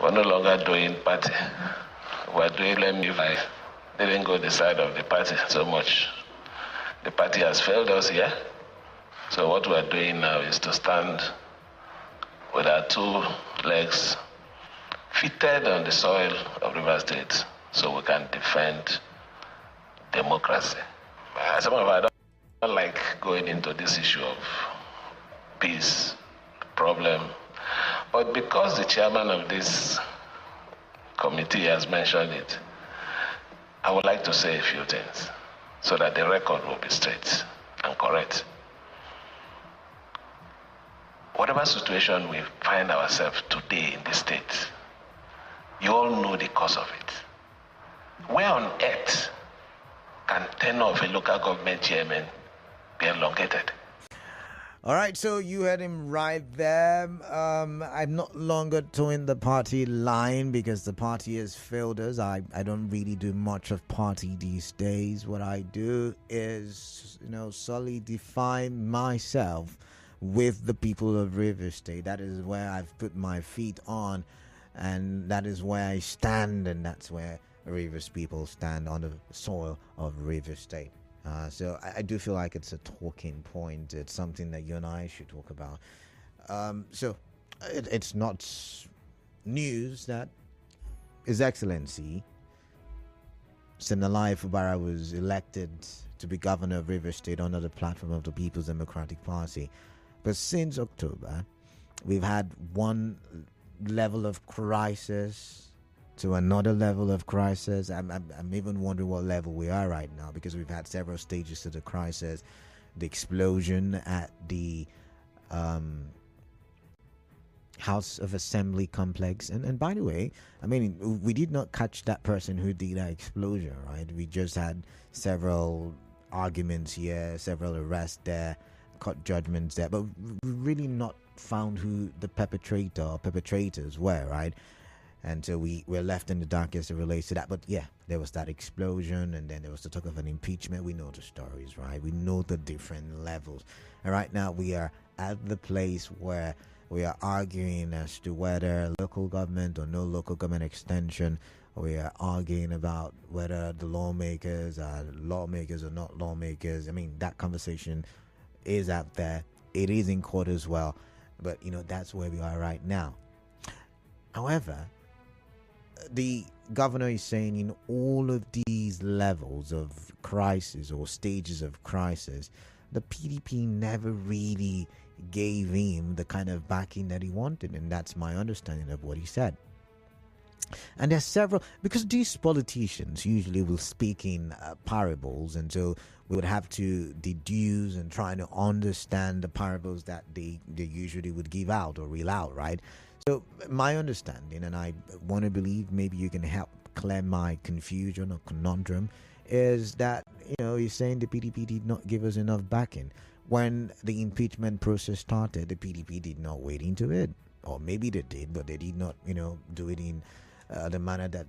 We're no longer doing party. We're doing let me fight. Didn't go the side of the party so much. The party has failed us here. So what we're doing now is to stand with our two legs fitted on the soil of River State so we can defend democracy. Some of us don't like going into this issue of peace, problem. But because the chairman of this committee has mentioned it, I would like to say a few things so that the record will be straight and correct. Whatever situation we find ourselves today in this state, you all know the cause of it. Where on earth can tenure of a local government chairman be elongated? All right, so you heard him right there. I'm not longer towing the party line because the party has failed us. I don't really do much of party these days. What I do is, solidify myself with the people of River State. That is where I've put my feet on, and that is where I stand, and that's where Rivers people stand on the soil of River State. So I do feel like it's a talking point. It's something that you and I should talk about. So it's not news that His Excellency Senalai Fubara was elected to be governor of River State under the platform of the People's Democratic Party. But since October, we've had one level of crisis to another level of crisis. I'm even wondering what level we are right now, because we've had several stages to the crisis. The explosion at the House of Assembly complex. And by the way, I mean, we did not catch that person who did that explosion, right? We just had several arguments here, several arrests there, court judgments there, but we really not found who the perpetrator or perpetrators were, right? And so we're left in the dark as it relates to that. But yeah, there was that explosion, and then there was the talk of an impeachment. We know the stories, right? We know the different levels. And right now we are at the place where we are arguing as to whether local government or no local government extension. We are arguing about whether the lawmakers are lawmakers or not lawmakers. I mean, that conversation is out there. It is in court as well. But, that's where we are right now. However, the governor is saying in all of these levels of crisis or stages of crisis, the PDP never really gave him the kind of backing that he wanted. And that's my understanding of what he said. And there's several, because these politicians usually will speak in parables, and so we would have to deduce and try to understand the parables that they usually would give out or reel out, right? So my understanding, and I want to believe maybe you can help clear my confusion or conundrum, is that, he's saying the PDP did not give us enough backing. When the impeachment process started, the PDP did not wade into it. Or maybe they did, but they did not, do it in the manner that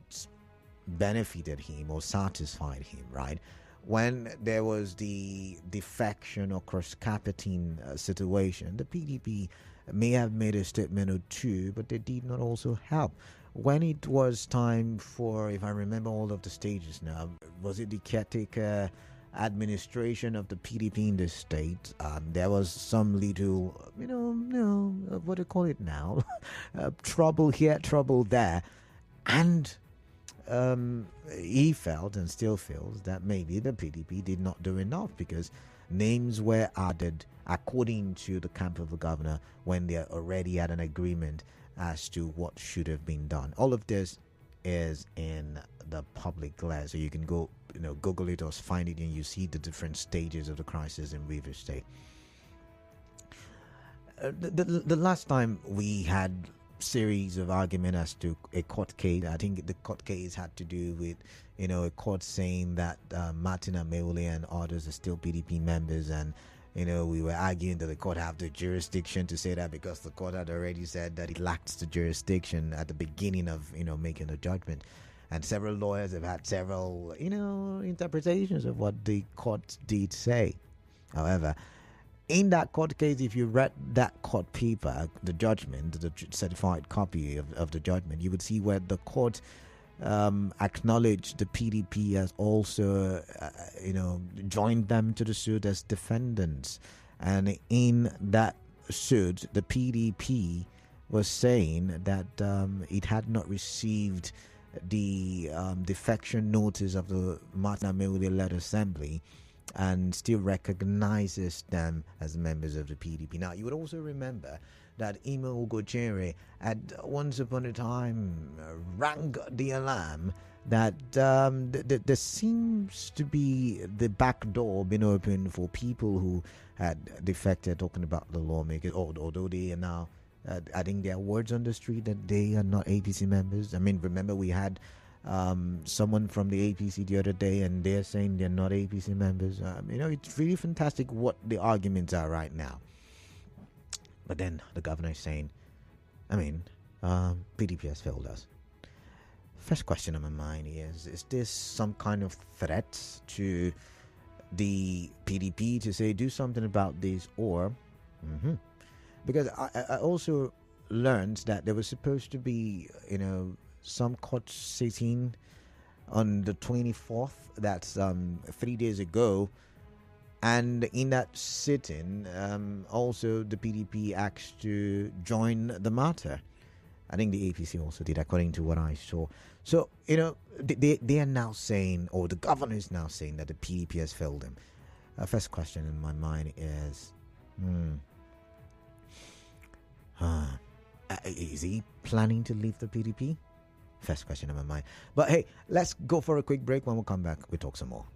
benefited him or satisfied him, right? When there was the defection or cross-carpeting situation, the PDP may have made a statement or two, but they did not also help. When it was time for, if I remember all of the stages now, was it the caretaker administration of the PDP in the state? There was some little, what do you call it now? Trouble here, trouble there. And he felt and still feels that maybe the PDP did not do enough, because names were added according to the camp of the governor when they already had an agreement as to what should have been done. All of this is in the public glare, so you can go, Google it or find it, and you see the different stages of the crisis in River State. The last time we had series of argument as to a court case, I think the court case had to do with, a court saying that Martin Ameule and others are still PDP members, and we were arguing that the court have the jurisdiction to say that, because the court had already said that it lacks the jurisdiction at the beginning of, making a judgment. And several lawyers have had several, interpretations of what the court did say. However, In that court case, if you read that court paper, the judgment, the certified copy of the judgment, you would see where the court acknowledged the PDP as also, joined them to the suit as defendants. And in that suit, the PDP was saying that it had not received the defection notice of the Martin Amelie-led assembly and still recognizes them as members of the PDP. Now, you would also remember that Imo Ogochere had once upon a time rang the alarm that there seems to be the back door being opened for people who had defected, talking about the lawmakers, although they are now adding their words on the street that they are not APC members. I mean, remember we had someone from the APC the other day, and they're saying they're not APC members. It's really fantastic what the arguments are right now. But then the governor is saying, PDP has failed us. First question on my mind is this some kind of threat to the PDP to say do something about this, or because I also learned that there was supposed to be some court sitting on the 24th, that's 3 days ago, and in that sitting also the PDP asked to join the matter. I think the APC also did, according to what I saw. So, they are now saying, or the governor is now saying, that the PDP has failed them. First question in my mind is, is he planning to leave the PDP? First question in my mind. But hey, let's go for a quick break. When we come back, we talk some more.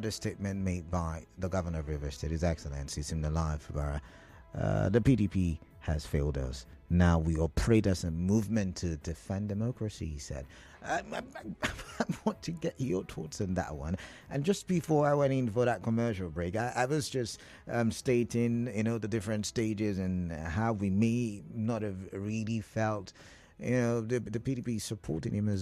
The statement made by the governor of Rivers State, His Excellency Simnalai Fubara. The PDP has failed us. Now we operate as a movement to defend democracy, he said. I want to get your thoughts on that one. And just before I went in for that commercial break, I was just stating, the different stages and how we may not have really felt the PDP supporting him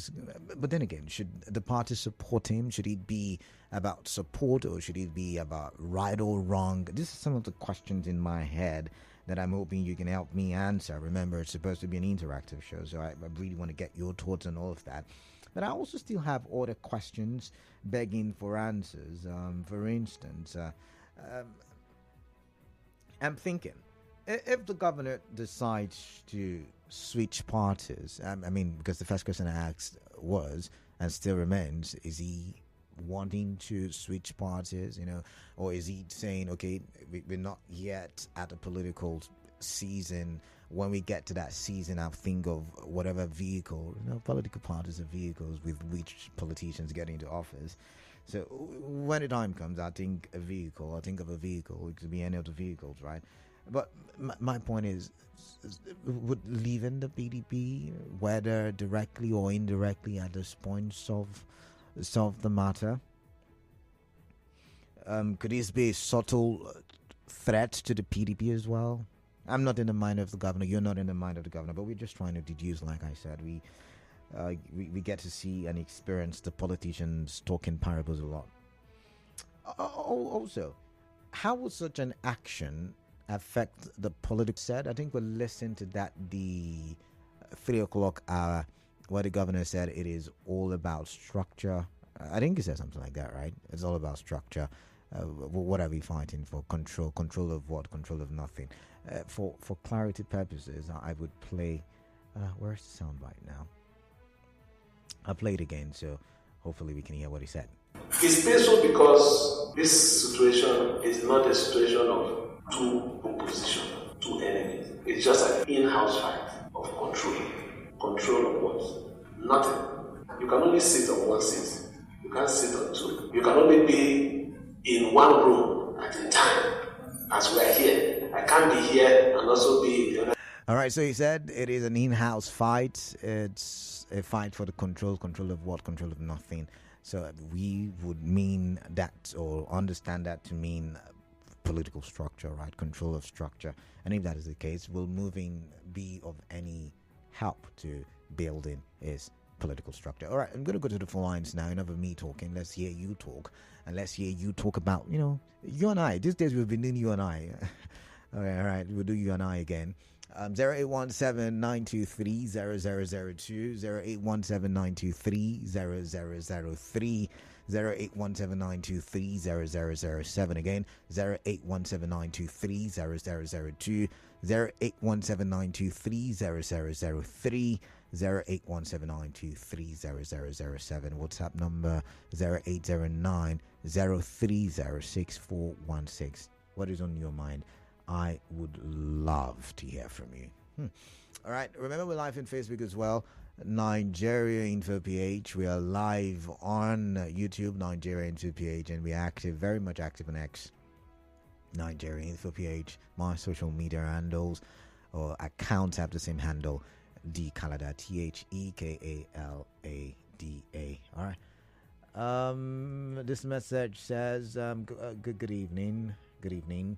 but then again, should the party support him? Should it be about support or should it be about right or wrong? This is some of the questions in my head that I'm hoping you can help me answer. Remember, it's supposed to be an interactive show, so I really want to get your thoughts on all of that. But I also still have other questions begging for answers. For instance, I'm thinking, if the governor decides to switch parties, because the first question I asked was, and still remains, is he wanting to switch parties, or is he saying, okay, we're not yet at a political season. When we get to that season, I'll think of whatever vehicle, political parties are vehicles with which politicians get into office. So when the time comes, I think of a vehicle. It could be any of the vehicles, right? But my point is, would leaving the PDP, whether directly or indirectly at this point, solve the matter? Could this be a subtle threat to the PDP as well? I'm not in the mind of the governor. You're not in the mind of the governor. But we're just trying to deduce, like I said. We get to see and experience the politicians talking parables a lot. Also, how would such an action affect the politics? Said, I think we'll listen to that the 3 o'clock hour, where the governor said it is all about structure. I think he said something like that, right? It's all about structure. What are we fighting for? Control of what? Control of nothing. For clarity purposes, I would play. Where's the soundbite now? I'll play it again, so hopefully we can hear what he said. It's painful because this situation is not a situation of two opposition, two enemies. It's just an in-house fight of control. Control of what? Nothing. You can only sit on one seat. You can't sit on two. You can only be in one room at a time, as we are here. I can't be here and also be in the other. All right, so he said it is an in-house fight. It's a fight for the control of what? Control of nothing. So we would mean that, or understand that to mean political structure, right? Control of structure. And if that is the case, will moving be of any help to building his political structure? All right, I'm going to go to the phone lines now. Enough of me talking. Let's hear you talk. And let's hear you talk about, you and I. These days we've been doing you and I. All right, we'll do you and I again. 0817-923-0002, 0817-923-0003, 0817-923-0007 again, 0817-923-0002, 0817-923-0003, 0817-923-0007, WhatsApp number 0809-030-6416. What is on your mind? I would love to hear from you. All right. Remember, we're live on Facebook as well. Nigeria Info PH. We are live on YouTube, Nigeria Info PH, and we're active, very much active on X. Nigeria Info PH. My social media handles or accounts have the same handle. D Kalada, TheKalada. All right. This message says, good evening. Good evening.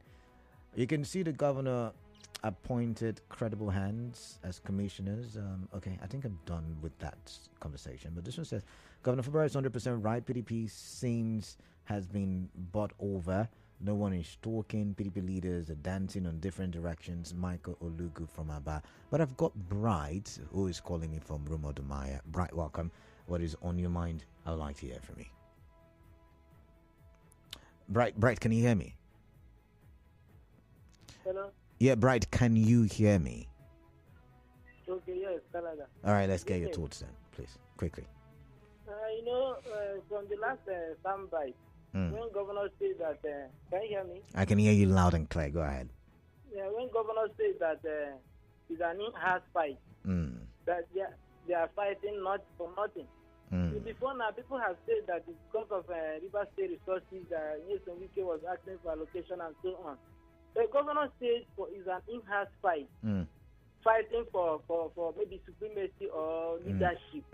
You can see the governor appointed credible hands as commissioners. Okay, I think I'm done with that conversation. But this one says, Governor Fubara is 100% right. PDP scenes has been bought over. No one is talking. PDP leaders are dancing on different directions. Michael Olugu from Aba. But I've got Bright, who is calling me from Rumodumaya. Bright, welcome. What is on your mind? I would like to hear from you. Bright, can you hear me? Hello? Yeah, Bright, can you hear me? Okay, yes, Canada. All right, let's get your thoughts then, please, quickly. From the last soundbite, when Governor said that, can you hear me? I can hear you loud and clear. Go ahead. Yeah, when Governor said that it's an in-house fight, that they are fighting not for nothing. Before now, people have said that it's because of River State resources that Nyesom Wike was asking for allocation and so on. The governor said is an in-house fight, fighting for maybe supremacy or leadership.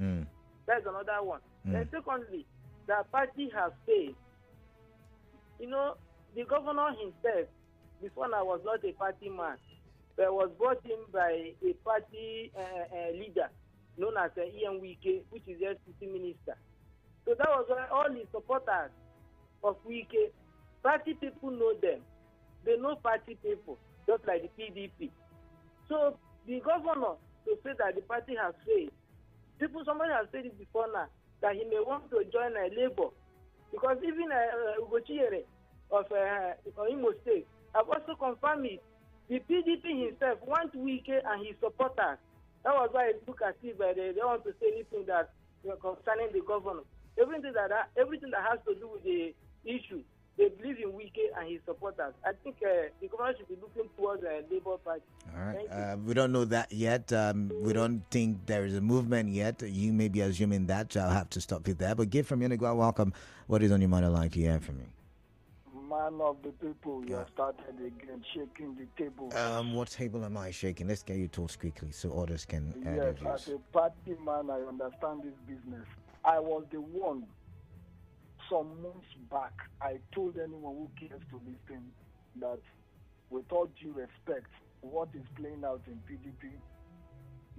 That's another one. And secondly, the party has failed. You know, the governor himself, before now, was not a party man, but was brought in by a party leader known as Ian Wike, which is the city minister. So that was why all the supporters of Wike, party people know them. They know party people, just like the PDP. So the governor, to say that the party has failed, somebody has said it before now, that he may want to join Labour. Because even Ugochiere of Imo State have also confirmed it. The PDP himself wants Wike and his supporters. That was why it took as if they don't want to say anything that concerning the governor. Everything that has to do with the issue, they believe in Wike and his supporters. I think the government should be looking towards the Labour Party. All right. We don't know that yet. We don't think there is a movement yet. You may be assuming that, so I'll have to stop you there. But give from Yenagua, welcome. What is on your mind? I'd like to hear from you. Man of the people, you have started again shaking the table. What table am I shaking? Let's get your thoughts quickly so others can Yes, as a party man, I understand this business. I was the one, some months back, I told anyone who cares to listen that with all due respect, what is playing out in PDP,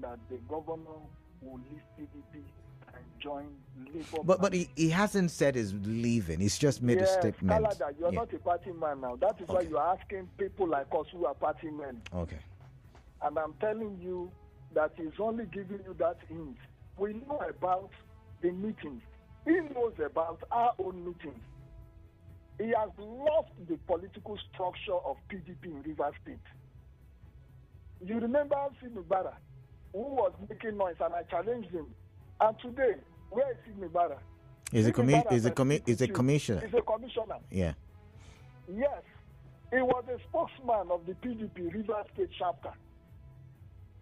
that the governor will leave PDP and join Labour. But he hasn't said he's leaving. He's just made a statement. Kalada, you're not a party man now. That is why you're asking people like us who are party men. Okay. And I'm telling you that he's only giving you that hint. We know about the meetings. He knows about our own meetings. He has lost the political structure of PDP in Rivers State. You remember Fubara, who was making noise, and I challenged him. And today, where is Fubara? He's a commissioner. He's a commissioner. Yeah. Yes. He was a spokesman of the PDP Rivers State chapter.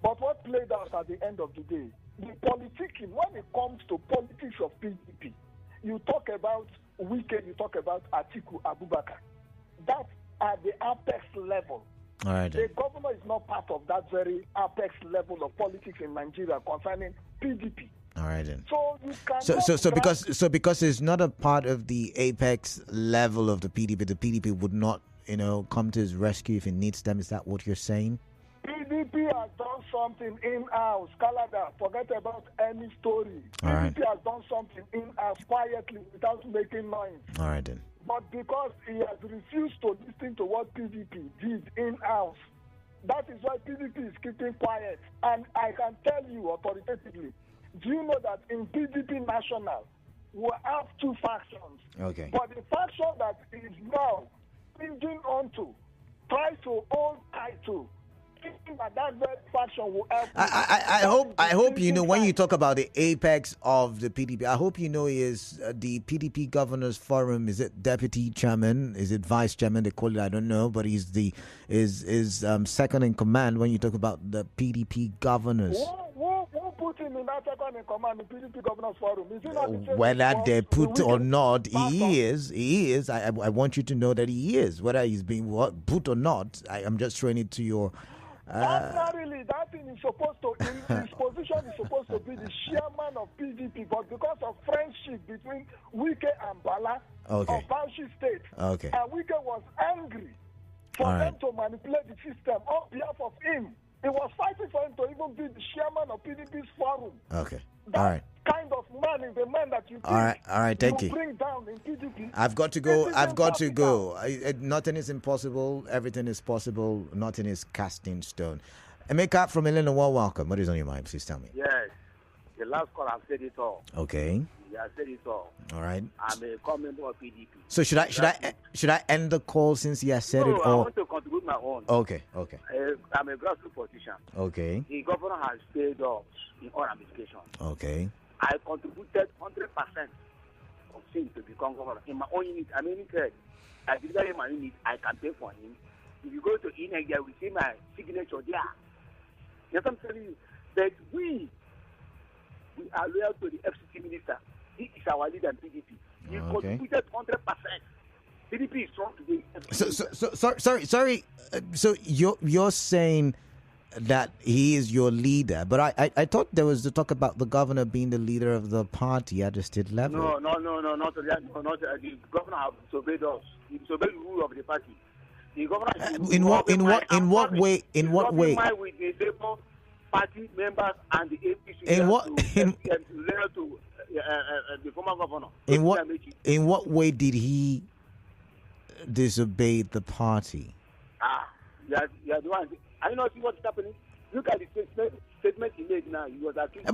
But what played out at the end of the day, the politicking, when it comes to politics of PDP, you talk about Wike, you talk about Atiku Abubakar. That's at the apex level. All right. The governor is not part of that very apex level of politics in Nigeria concerning PDP. All right then. So you can because it's not a part of the apex level of the PDP would not, come to his rescue if it needs them. Is that what you're saying? PDP has done something in-house. Kalada, forget about any story. All right. PDP has done something in-house quietly without making noise. All right then. But because he has refused to listen to what PDP did in-house, that is why PDP is keeping quiet. And I can tell you authoritatively, do you know that in PDP National, we have two factions? Okay. But the faction that is now clinging on to, try to hold title, thinking that very faction will help. I hope when you talk about the apex of the PDP, I hope he is the PDP Governors Forum. Is it deputy chairman? Is it vice chairman? They call it. I don't know, but he's second in command when you talk about the PDP governors. Who put him in that second in command, the PDP Governors Forum? Is he not the same whether they put or not, he is. is. I want you to know that he is. Whether he's being put or not, I'm just throwing it to your. Ordinarily, that thing is supposed to, his position is supposed to be the chairman of PDP, but because of friendship between Wike and Bala of Bauchi State, and Wike was angry for them to manipulate the system on behalf of him. He was fighting for him to even be the chairman of PDP's forum. Okay. That kind of man is the man that you all right. Thank you. Bring down in PDP. I've got to go. Nothing is impossible. Everything is possible. Nothing is cast in stone. Emeka from Illinois, welcome. What is on your mind? Please tell me. Yes. The last call, I've said it all. Okay. Yeah, I said it all. All right. I'm a core member of PDP. So should I end the call since he has said it all? I want to contribute my own. Okay. I'm a grassroots politician. Okay. The governor has paid us in all ramifications. Okay. I contributed 100% of things to become governor in my own unit. I did that in my unit. I can pay for him. If you go to India, we see my signature there. Yes, I'm telling you. But we are loyal to the FCT minister. He is our leader in PDP. He contributed 100%. PDP is strong today. Sorry. So you're saying that he is your leader, but I thought there was the talk about the governor being the leader of the party at the state level. No, not the governor has disobeyed us. He disobeyed the rule of the party. The governor in what way? With the Labour Party members and the APC to the former governor. In what way did he disobey the party? You are the one. I don't know what's happening. Look at the statement he made now. He was accused.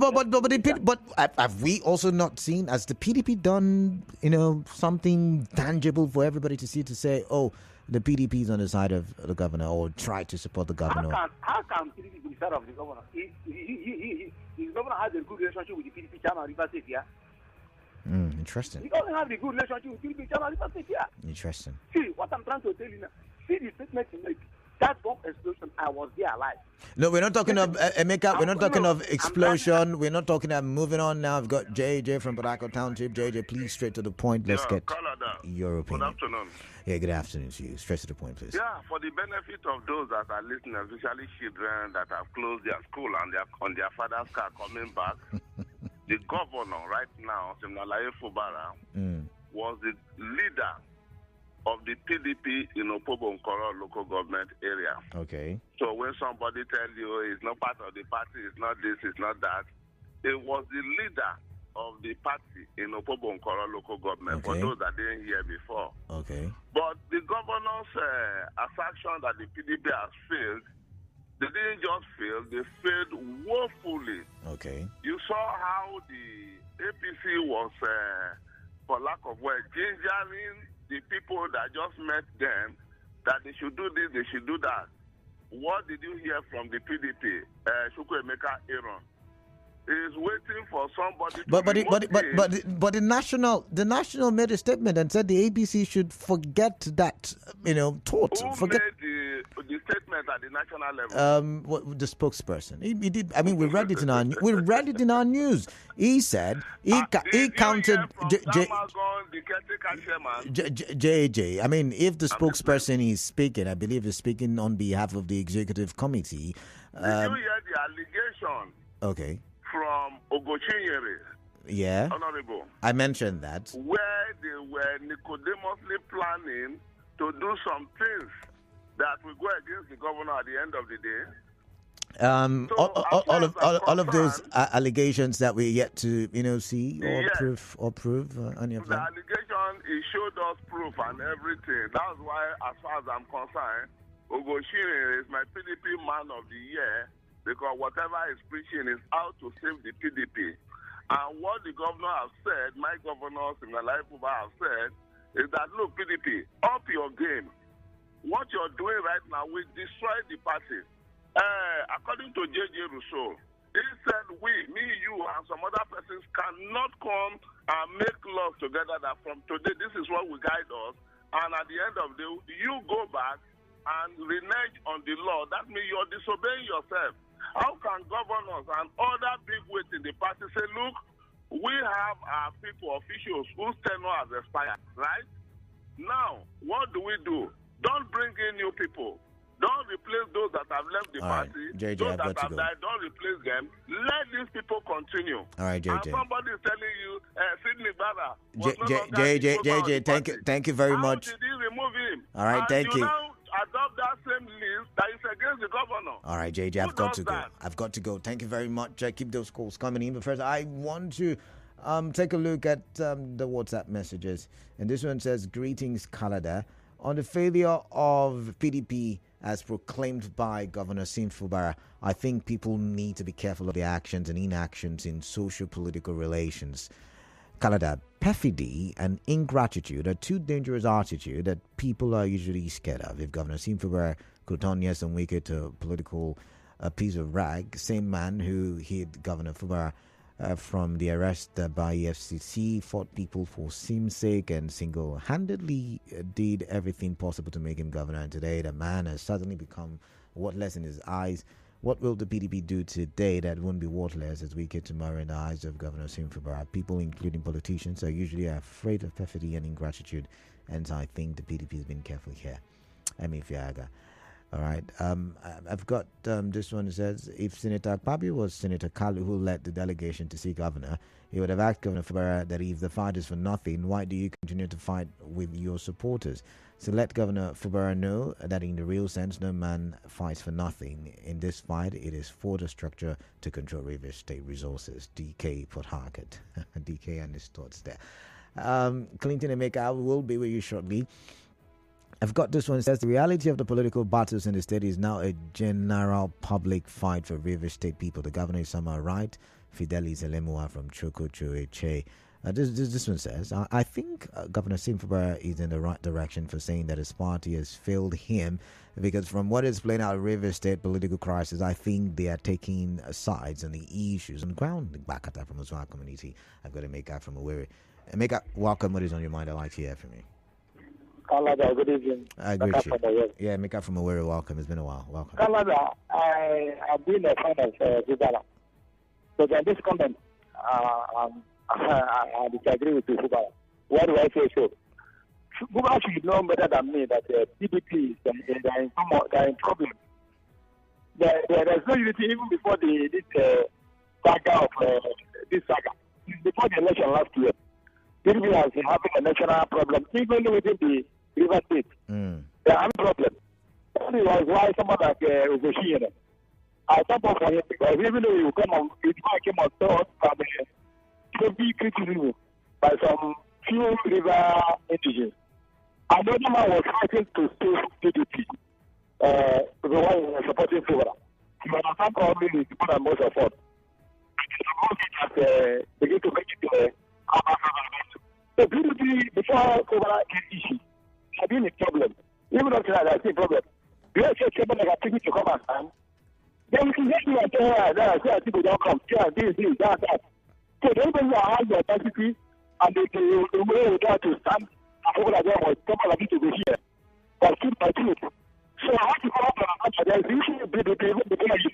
But have we also not seen, as the PDP done, something tangible for everybody to see, to say, oh, the PDP is on the side of the governor, or try to support the governor? How can PDP be on the side of the governor? The governor has a good relationship with the PDP chairman, River State, yeah? Interesting. He doesn't have a good relationship with the PDP chairman, River State, yeah? Interesting. See, what I'm trying to tell you now. See the statement he made. That bomb explosion, I was there alive. No, we're not talking of Emeka. We're not talking of explosion. We're not talking of moving on now. I've got JJ from Barako Township. JJ, please, straight to the point. Let's get your opinion. Good afternoon. Yeah, good afternoon to you. Straight to the point, please. Yeah, for the benefit of those that are listening, especially children that have closed their school and they are on their father's car coming back, the governor right now, Fubara, was the leader of the PDP in Opobo-Nkoro local government area. Okay. So when somebody tells you it's not part of the party, it's not this, it's not that, it was the leader of the party in Opobo-Nkoro local government, for those that didn't hear before. Okay. But the governor's assertion that the PDP has failed, they didn't just fail, they failed woefully. Okay. You saw how the APC was, for lack of words, gingering the people that just met them, that they should do this, they should do that. What did you hear from the PDP? Chukwuemeka Aaron is waiting for somebody to but the national made a statement and said the ABC should forget that thought. Who made the statement at the national level? The spokesperson. He did. I mean, we read it in our news. He said he counted JJ. I mean, if the spokesperson is speaking, I believe he's speaking on behalf of the executive committee. Did you hear the allegation? Okay. From Ogochinyere. Yeah. Honorable. I mentioned that. Where they were Nicodemously planning to do some things that will go against the governor at the end of the day. All of those allegations that we yet to see or prove any of them. The allegation, it showed us proof and everything. That's why, as far as I'm concerned, Ogochinyere is my PDP man of the year, because whatever he's preaching is how to save the PDP. And what the governor has said, my governor, Simnalai Fubara, have said, is that, look, PDP, up your game. What you're doing right now will destroy the party. According to J.J. Rousseau, he said, me, you, and some other persons cannot come and make laws together that from today, this is what will guide us. And at the end of the day, you go back and renege on the law. That means you're disobeying yourself. How can governors and other big weights in the party say, look, we have our people, officials, whose tenure has expired, right? Now, what do? Don't bring in new people. Don't replace those that have left the party. JJ, those that have died, don't replace them. Let these people continue. All right, JJ. And somebody is telling you, Sidney Bada. JJ, thank you very much. How did he remove him? All right, thank you. Now adopt that same list that is against the governor. All right, JJ, I've got to go. Thank you very much. Keep those calls coming in. But first, I want to take a look at the WhatsApp messages. And this one says, greetings, Canada. On the failure of PDP as proclaimed by Governor Fubara, I think people need to be careful of their actions and inactions in socio-political relations. Canada, perfidy and ingratitude are two dangerous attitudes that people are usually scared of. If Governor Fubara could turn yes and wicked to a political piece of rag, same man who hid Governor Fubara from the arrest by FCC, fought people for Sim's sake, and single-handedly did everything possible to make him governor. And today, the man has suddenly become worthless in his eyes. What will the PDP do today that won't be worthless as we get tomorrow in the eyes of Governor Fubara? People, including politicians, are usually afraid of perfidy and ingratitude, and so I think the PDP has been careful here. Emi Fiaga. All right. I've got this one that says, if Senator Akpabio was Senator Kalu who led the delegation to see Governor, he would have asked Governor Fubara that if the fight is for nothing, why do you continue to fight with your supporters? So let Governor Fubara know that in the real sense, no man fights for nothing. In this fight, it is for the structure to control Rivers State resources. DK Port Harcourt. DK and his thoughts there. Clinton and Emeka, will be with you shortly. I've got this one. It says, the reality of the political battles in the state is now a general public fight for Rivers State people. The governor is somehow right. Fidelis Elemua from Choko Choeche. This one says, I think Governor Fubara is in the right direction for saying that his party has failed him, because from what is playing out Rivers State political crisis, I think they are taking sides on the issues on the ground. Back at that from the Zwa community. I've got to make out from Owerri. Make out, welcome. What is on your mind? I'd like to hear from you. Canada, good evening. I agree with you. Yeah, make up from Owerri, welcome. It's been a while. Welcome. Canada, I have been a fan of Fubara. But on this comment, I disagree with Fubara. Why do I say so? Fubara should know better than me that PDP is in problem. There's no unity even before this saga. Before the election last year, PDP has been having a national problem, even within the River State. They have a problem. That was why someone like Ogoshi, I thought for him, because even though he came on top from heavy criticism by some few river indigenous. Another man was fighting to save PDP. The one who was supporting Fubara. He was not probably the people that most afford. And begin to make it so PDP, before Fubara came issue, had been a problem. Even up to that, I see a problem. You have to someone like people to come and stand. Then we can get you and tell her that I people don't come. Yeah, this, that. So they even have the capacity and the way we try to stand. I forgot that was someone like to go here. But keep my truth. So I have to come up and answer. There's issue with PDP because you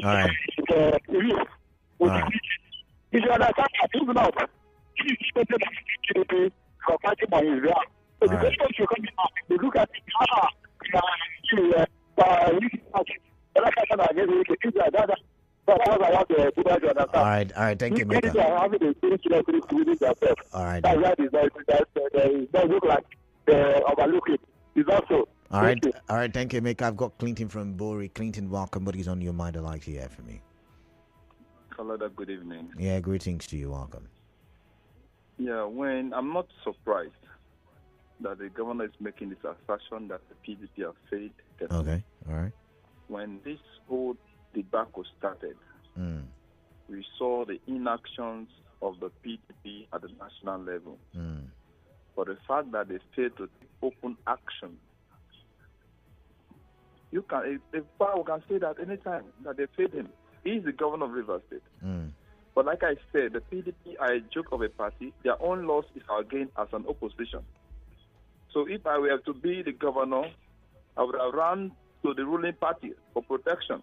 all right. All right. You should understand that even now, he is expected to PDP for fighting on his ground. So the question should come in now. They look at it, all right, thank you, Mika. All right. All right, thank you, Mika. I've got Clinton from Bori. Clinton, welcome. What is on your mind? I'd like to hear from you. Kalada, good evening. Yeah, greetings to you. Welcome. Yeah, I'm not surprised that the governor is making this assertion that the PDP have failed. Okay, all right. When this whole debacle started, we saw the inactions of the PDP at the national level. But the fact that they failed to take open action, we can say that anytime that they failed him. He is the governor of Rivers State. But like I said, the PDP are a joke of a party. Their own loss is our gain as an opposition. So if I were to be the governor, I would have run to the ruling party for protection.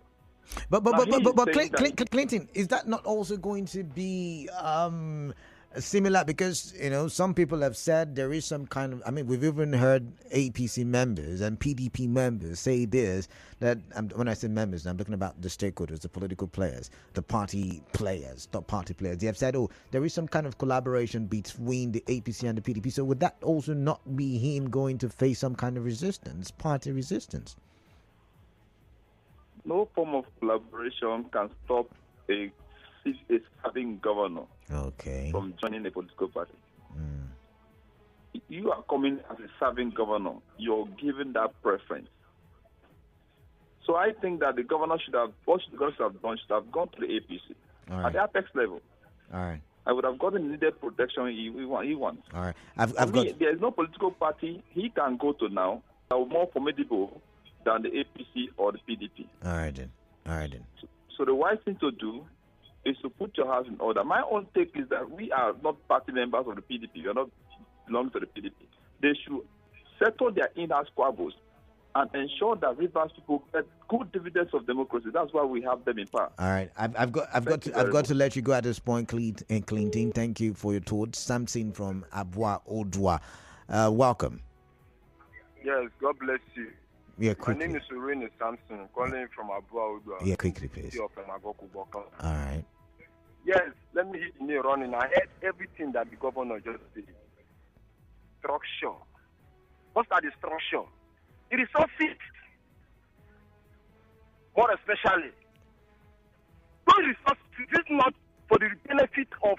But Clinton, is that not also going to be similar? Because, some people have said there is some kind of, we've even heard APC members and PDP members say this, that when I say members, I'm looking about the stakeholders, the political players, the party players, top party players. They have said, there is some kind of collaboration between the APC and the PDP. So would that also not be him going to face some kind of resistance, party resistance? No form of collaboration can stop a serving governor from joining a political party. You are coming as a serving governor. You're given that preference. So I think that the governor should have gone to the APC at the apex level. All right. I would have gotten the needed protection he wants. All right. There is no political party he can go to now that are more formidable than the APC or the PDP. All right then. So the wise thing to do is to put your house in order. My own take is that we are not party members of the PDP. We are not belonging to the PDP. They should settle their in-house squabbles and ensure that Rivers people get good dividends of democracy. That's why we have them in power. All right, I've got to let you go at this point, Clinton. Thank you for your thoughts. Samson from Abua Odwa, welcome. Yes, God bless you. Yeah, My quickly. name is Serena Samson, calling from Abua Odwa. Yeah, quickly, please. All right. Yes, let me hit me running. I heard everything that the governor just said. Structure. What's that structure? It is so fixed. More especially, those resources is not for the benefit of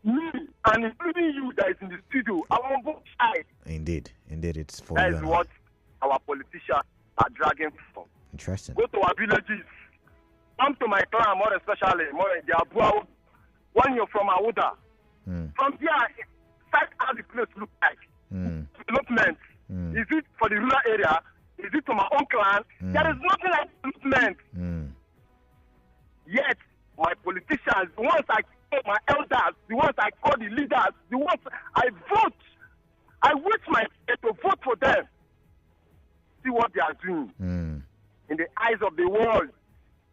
me and including you that is in the studio. I want both sides. Indeed, it's for that you. That is what our politicians are dragging from. Interesting. Go to our villages. Come to my clan, more especially, the Abua. When you're from Awuda, from there, sight how the place looks like. Development. Is it for the rural area? Is it to my own clan? There is nothing like development. Yet, my politicians, the ones I call my elders, the ones I call the leaders, the ones I vote, I wait my day to vote for them. See what they are doing in the eyes of the world.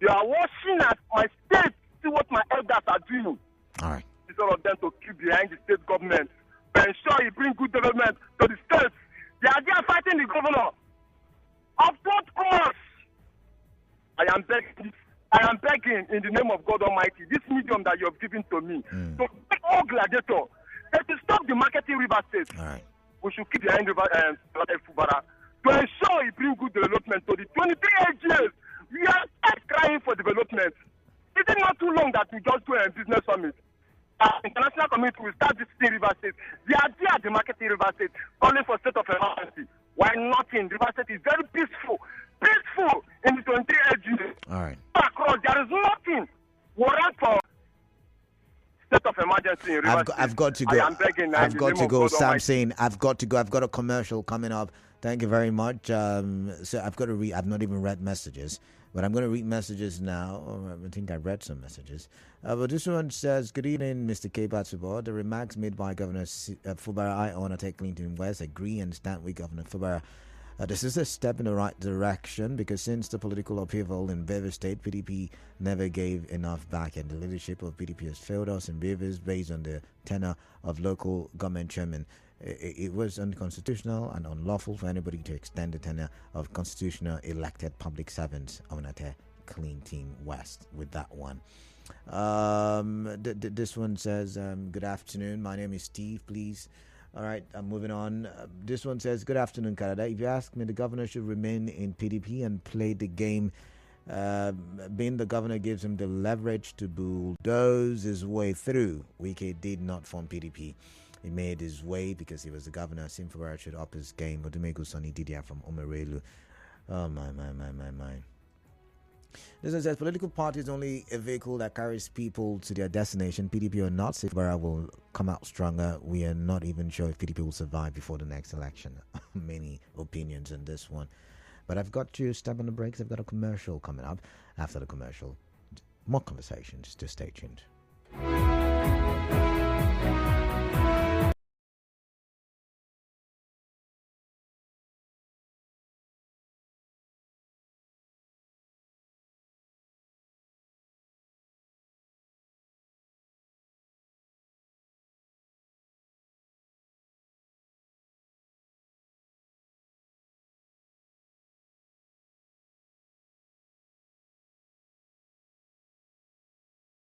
They are watching at my state. See what my elders are doing. All right. It's all of them to keep behind the state government, to ensure you bring good development to the states. They are there fighting the governor. Of both course, I am begging in the name of God Almighty, this medium that you have given to me, to take all gladiator, and to stop the marketing River State. All right. We should keep behind Fubara to ensure you bring good development to the 23 years. We are crying for development. Is it not too long that we just do a business summit? International community will start visiting River State. They are there at the marketing River State, calling for state of emergency. Why nothing? River State is very peaceful in the 23 years. All right. Across, there is nothing. Warrant for state of emergency in River State. I've got to go. I am begging. I've got to go. Sam saying I've got to go. I've got a commercial coming up. Thank you very much. So I've got to read. I've not even read messages, but I'm going to read messages now. I think I read some messages. But this one says, "Good evening, Mr. K. Batsubo. The remarks made by Governor Fubara, I honor take Clinton West, agree and stand with Governor Fubara. This is a step in the right direction because since the political upheaval in Rivers State, PDP never gave enough back, and the leadership of PDP has failed us in Rivers based on the tenure of local government chairman. It was unconstitutional and unlawful for anybody to extend the tenure of constitutional elected public servants. I want to Clinton West with that one. This one says, good afternoon. My name is Steve, please. All right, I'm moving on. This one says, good afternoon, Canada. If you ask me, the governor should remain in PDP and play the game. Being the governor gives him the leverage to bulldoze his way through. Wike did not form PDP. He made his way because he was the governor. Fubara should up his game. Odumegu Sonny Didia from Omerelu. Oh, my. This one says, political party is only a vehicle that carries people to their destination. PDP or not, Fubara will come out stronger. We are not even sure if PDP will survive before the next election. Many opinions on this one. But I've got to step on the brakes. I've got a commercial coming up. After the commercial, more conversations. Just stay tuned.